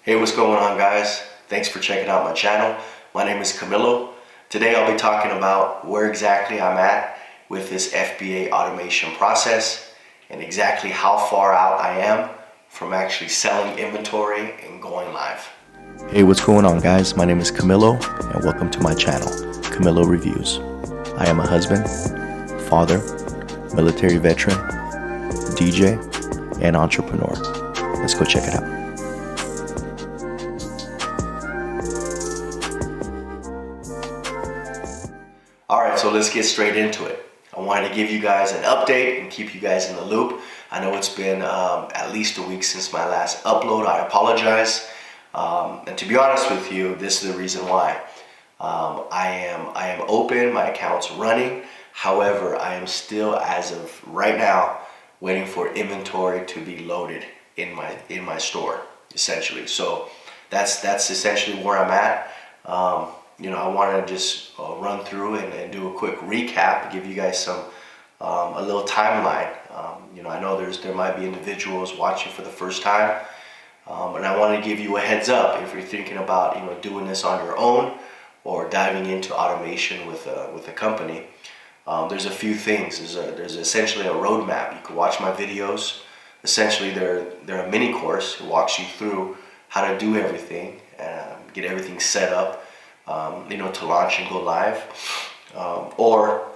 Hey, what's going on, guys? Thanks for checking out my channel. My name is Camilo. Today I'll be talking about where exactly I'm at with this FBA automation process and exactly how far out I am from actually selling inventory and going live. Hey, what's going on, guys? My name is Camilo and welcome to my channel, Camilo Reviews. I am a husband, father, military veteran, DJ, and entrepreneur. Let's go check it out. Alright, so let's get straight into it. I wanted to give you guys an update and keep you guys in the loop. I know it's been at least a week since my last upload. I apologize. And to be honest with you, this is the reason why. I am open, my account's running. However, I am still, as of right now, waiting for inventory to be loaded in my store, essentially. So that's essentially where I'm at. I want to just run through and do a quick recap, give you guys some a little timeline. I know there might be individuals watching for the first time, and I want to give you a heads up if you're thinking about doing this on your own or diving into automation with a company. There's a few things. There's essentially a roadmap. You can watch my videos. Essentially, they're a mini course. It walks you through how to do everything, get everything set up, to launch and go live. Or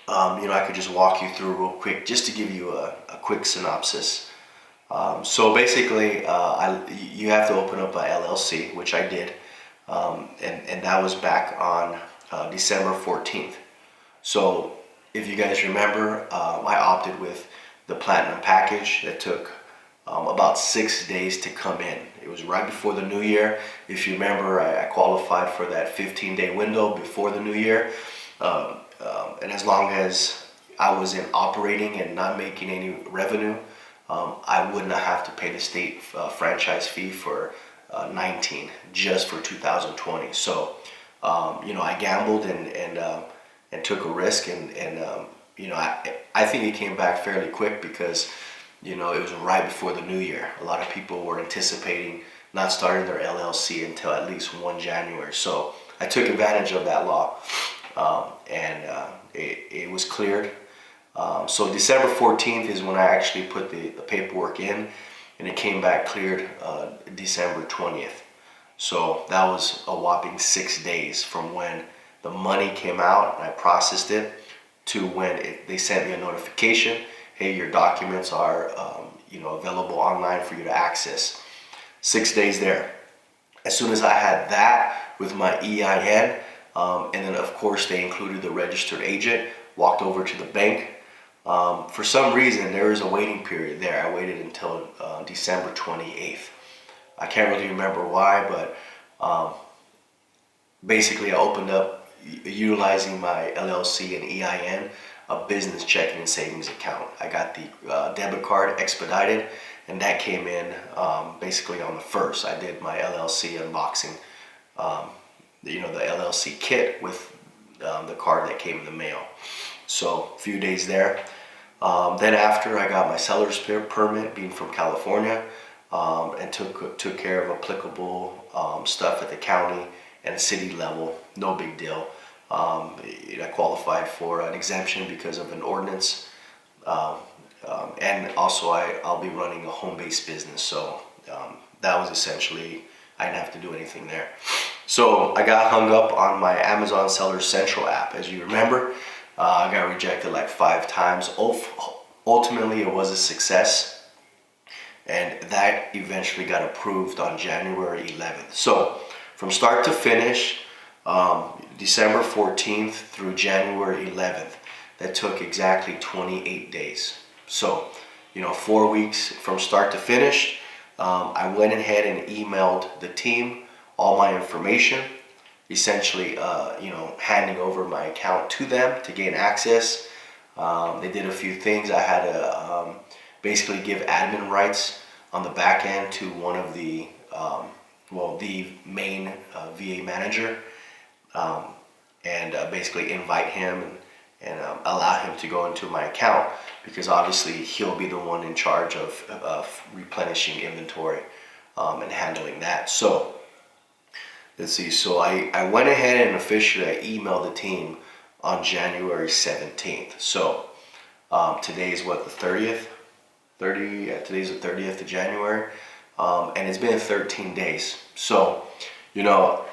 I could just walk you through real quick, just to give you a quick synopsis. So basically, you have to open up a LLC, which I did, and that was back on December 14th. So if you guys remember, I opted with the Platinum package that took about 6 days to come in. It was right before the new year. If you remember, I qualified for that 15-day window before the new year. And as long as I was in operating and not making any revenue, I would not have to pay the state franchise fee for 19, just for 2020. So, I gambled and took a risk, and I think it came back fairly quick because it was right before the new year. A lot of people were anticipating not starting their LLC until at least 1 January. So I took advantage of that law, and it was cleared. So December 14th is when I actually put the paperwork in, and it came back cleared December 20th. So that was a whopping 6 days from when the money came out and I processed it to when they sent me a notification. Hey, your documents are available online for you to access. 6 days there. As soon as I had that with my EIN, and then of course they included the registered agent, walked over to the bank. For some reason, there was a waiting period there. I waited until December 28th. I can't really remember why, but basically I opened up, utilizing my LLC and EIN, a business checking and savings account. I got the debit card expedited, and that came in basically on the 1st. I did my LLC unboxing, the LLC kit with the card that came in the mail. So a few days there. Then after, I got my seller's permit, being from California, and took care of applicable stuff at the county and city level. No big deal. I qualified for an exemption because of an ordinance, and also I'll be running a home-based business, so that was essentially, I didn't have to do anything there. So I got hung up on my Amazon Seller Central app. As you remember, I got rejected like 5 times. Ultimately, it was a success, and that eventually got approved on January 11th. So from start to finish, December 14th through January 11th, that took exactly 28 days. So, 4 weeks from start to finish. I went ahead and emailed the team all my information, essentially, handing over my account to them to gain access. They did a few things. I had to basically give admin rights on the back end to one of the main VA manager, and basically invite him and allow him to go into my account, because obviously he'll be the one in charge of replenishing inventory and handling that. So let's see. So I went ahead and officially I emailed the team on January 17th. So today is what, the 30th? Yeah, today's the 30th of January. And it's been 13 days. So, you know,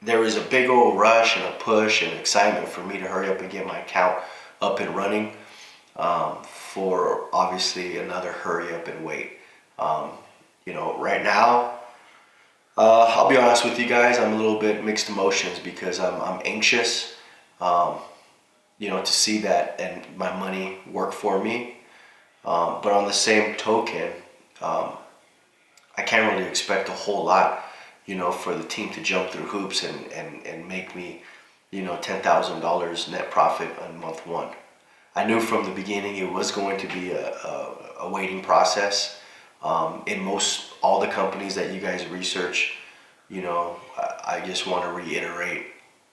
there was a big old rush and a push and excitement for me to hurry up and get my account up and running, for obviously another hurry up and wait. Right now, I'll be honest with you guys, I'm a little bit mixed emotions because I'm anxious, to see that and my money work for me. But on the same token, I can't really expect a whole lot, for the team to jump through hoops and make me, $10,000 net profit on month one. I knew from the beginning it was going to be a waiting process. In most all the companies that you guys research, I just want to reiterate,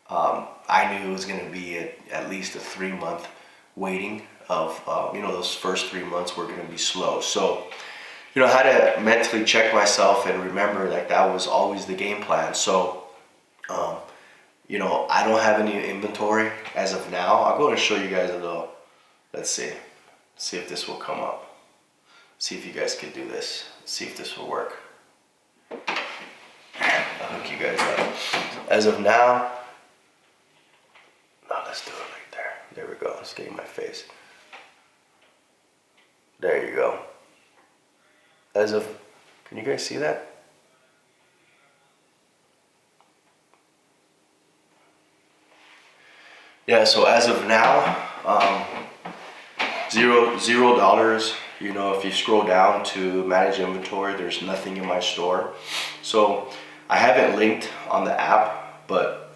I knew it was going to be at least a 3-month waiting of, those first 3 months were going to be slow. So, I had to mentally check myself and remember that was always the game plan. So, I don't have any inventory as of now. I'll go and show you guys a little, let's see if this will come up. See if you guys can do this. See if this will work. I'll hook you guys up. As of now, let's do it right there. There we go. Let's get in my face. There you go. Can you guys see that? Yeah, so as of now, $0. If you scroll down to manage inventory, there's nothing in my store. So I haven't linked on the app, but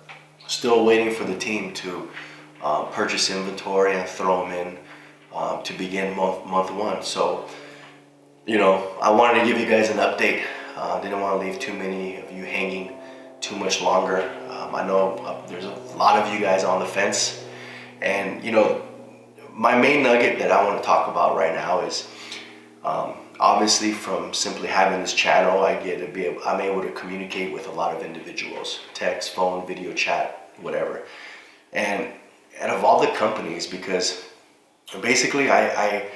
still waiting for the team to purchase inventory and throw them in to begin month one. So, I wanted to give you guys an update. Didn't want to leave too many of you hanging too much longer. I know there's a lot of you guys on the fence, and my main nugget that I want to talk about right now is obviously from simply having this channel, I'm able to communicate with a lot of individuals, text, phone, video chat, whatever. And out of all the companies, because basically I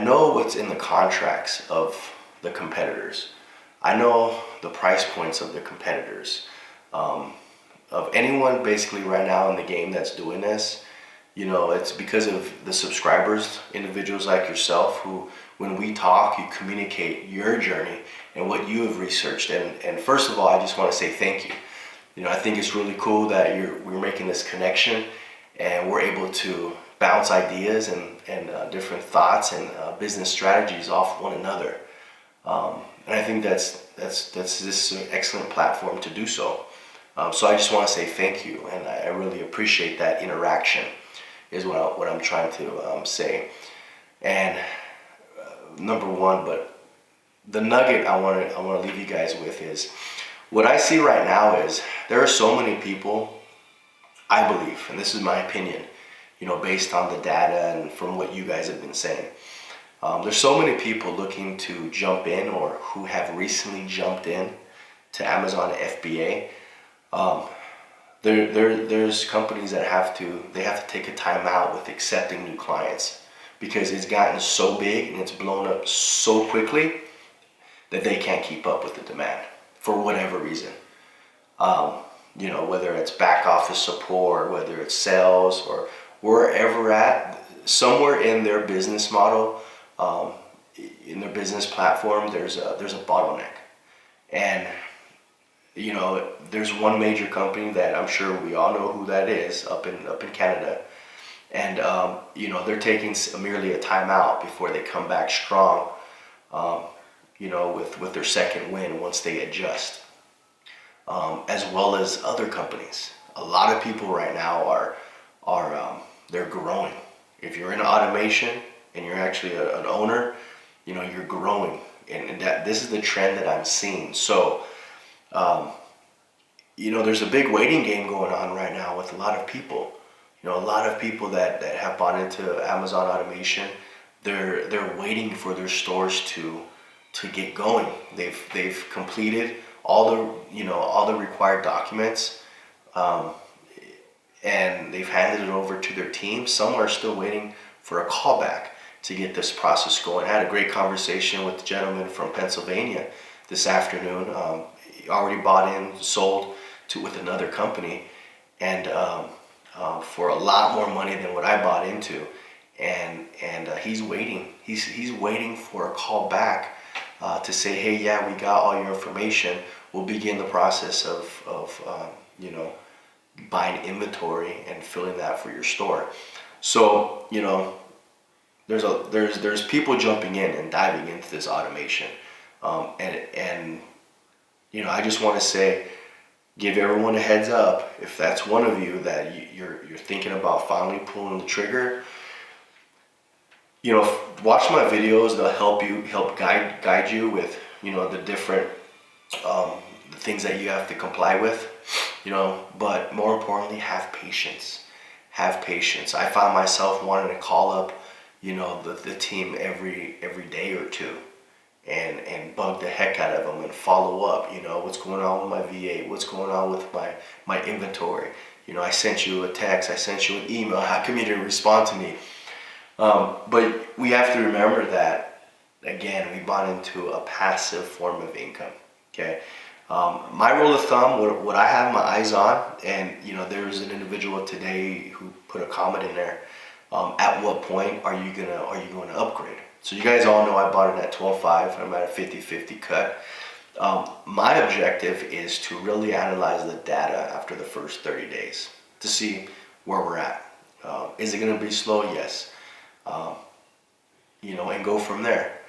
know what's in the contracts of the competitors. I know the price points of the competitors. Of anyone basically right now in the game that's doing this, it's because of the subscribers, individuals like yourself who, when we talk, you communicate your journey and what you have researched. And first of all, I just want to say thank you. I think it's really cool that we're making this connection and we're able to bounce ideas and different thoughts and business strategies off one another. And I think that's this is an excellent platform to do so. So I just want to say thank you, and I really appreciate that interaction. Is what I'm trying to say. And number one, but the nugget I want to leave you guys with is what I see right now is there are so many people, I believe, and this is my opinion, based on the data and from what you guys have been saying. There's so many people looking to jump in or who have recently jumped in to Amazon FBA. There's companies that have to take a time out with accepting new clients because it's gotten so big and it's blown up so quickly that they can't keep up with the demand for whatever reason. Whether it's back office support, whether it's sales or wherever at, somewhere in their business model, in their business platform, there's a bottleneck. And there's one major company that I'm sure we all know who that is up in Canada, and they're taking merely a timeout before they come back strong, with their second win once they adjust, as well as other companies. A lot of people right now are they're growing. If you're in automation and you're actually an owner, you're growing, and that this is the trend that I'm seeing. So. There's a big waiting game going on right now with a lot of people. A lot of people that have bought into Amazon automation, they're waiting for their stores to to get going. They've completed all the required documents, um, and they've handed it over to their team. Some are still waiting for a callback to get this process going. I had a great conversation with the gentleman from Pennsylvania this afternoon. He already bought in, sold with another company, and for a lot more money than what I bought into, and he's waiting. He's waiting for a call back to say, hey, yeah, we got all your information. We'll begin the process of buying inventory and filling that for your store. So there's people jumping in and diving into this automation, and I just want to say, give everyone a heads up. If that's one of you that you're thinking about finally pulling the trigger, watch my videos. They'll help guide you with the different the things that you have to comply with. But more importantly, have patience. Have patience. I found myself wanting to call up the team every day or two, and bug the heck out of them and follow up. What's going on with my VA? What's going on with my inventory? I sent you a text. I sent you an email. How come you didn't respond to me? But we have to remember that, again, we bought into a passive form of income. Okay. My rule of thumb, what I have my eyes on, and there was an individual today who put a comment in there. At what point are you going to upgrade? So you guys all know I bought it at 12.5. I'm at a 50-50 cut. My objective is to really analyze the data after the first 30 days to see where we're at. Is it going to be slow? Yes. And go from there.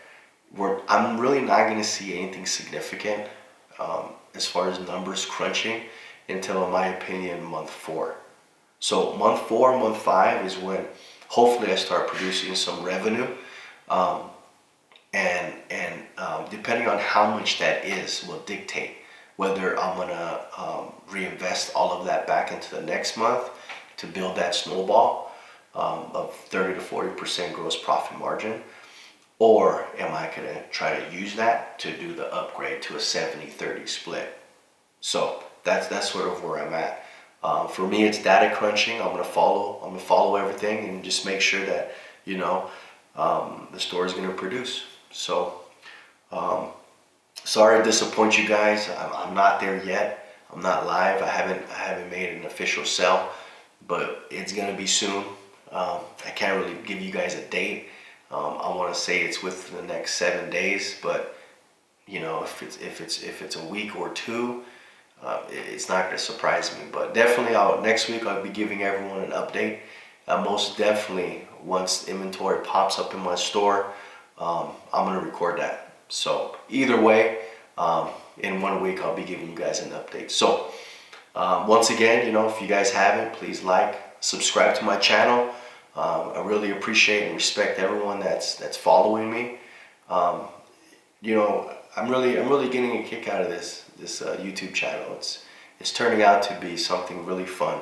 I'm really not going to see anything significant as far as numbers crunching until, in my opinion, month 4. So month 4, month 5 is when hopefully I start producing some revenue, and depending on how much that is will dictate whether I'm gonna reinvest all of that back into the next month to build that snowball of 30 to 40% gross profit margin, or am I gonna try to use that to do the upgrade to a 70-30 split? So that's sort of where I'm at. For me, it's data crunching. I'm gonna follow everything and just make sure that the store is gonna produce. So sorry to disappoint you guys. I'm not there yet. I'm not live. I haven't made an official sell, but it's gonna be soon. I can't really give you guys a date. I want to say it's within the next 7 days, but if it's a week or two, it's not going to surprise me. But definitely, next week I'll be giving everyone an update. Most definitely, once inventory pops up in my store, I'm going to record that. So either way, in 1 week I'll be giving you guys an update. So once again, if you guys haven't, please subscribe to my channel. I really appreciate and respect everyone that's following me. I'm really getting a kick out of this YouTube channel. It's turning out to be something really fun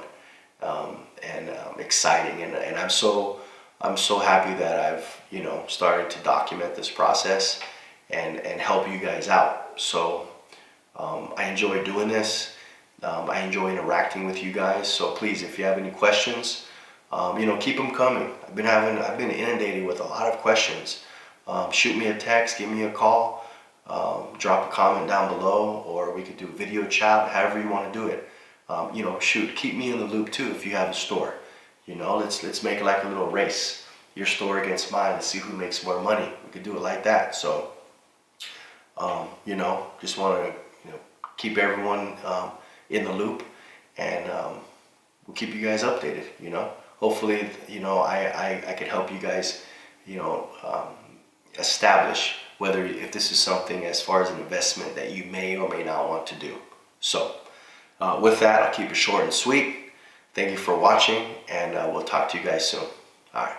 and exciting, and I'm so happy that I've started to document this process and help you guys out. So I enjoy doing this. I enjoy interacting with you guys. So please, if you have any questions, keep them coming. I've been inundated with a lot of questions. Shoot me a text, give me a call, drop a comment down below, or we could do video chat, however you want to do it. Keep me in the loop too if you have a store. Let's make it like a little race. Your store against mine. Let's see who makes more money. We could do it like that. So, just want to keep everyone in the loop, and we'll keep you guys updated. Hopefully, I could help you guys, establish if this is something as far as an investment that you may or may not want to do. So, with that, I'll keep it short and sweet. Thank you for watching, and we'll talk to you guys soon. All right.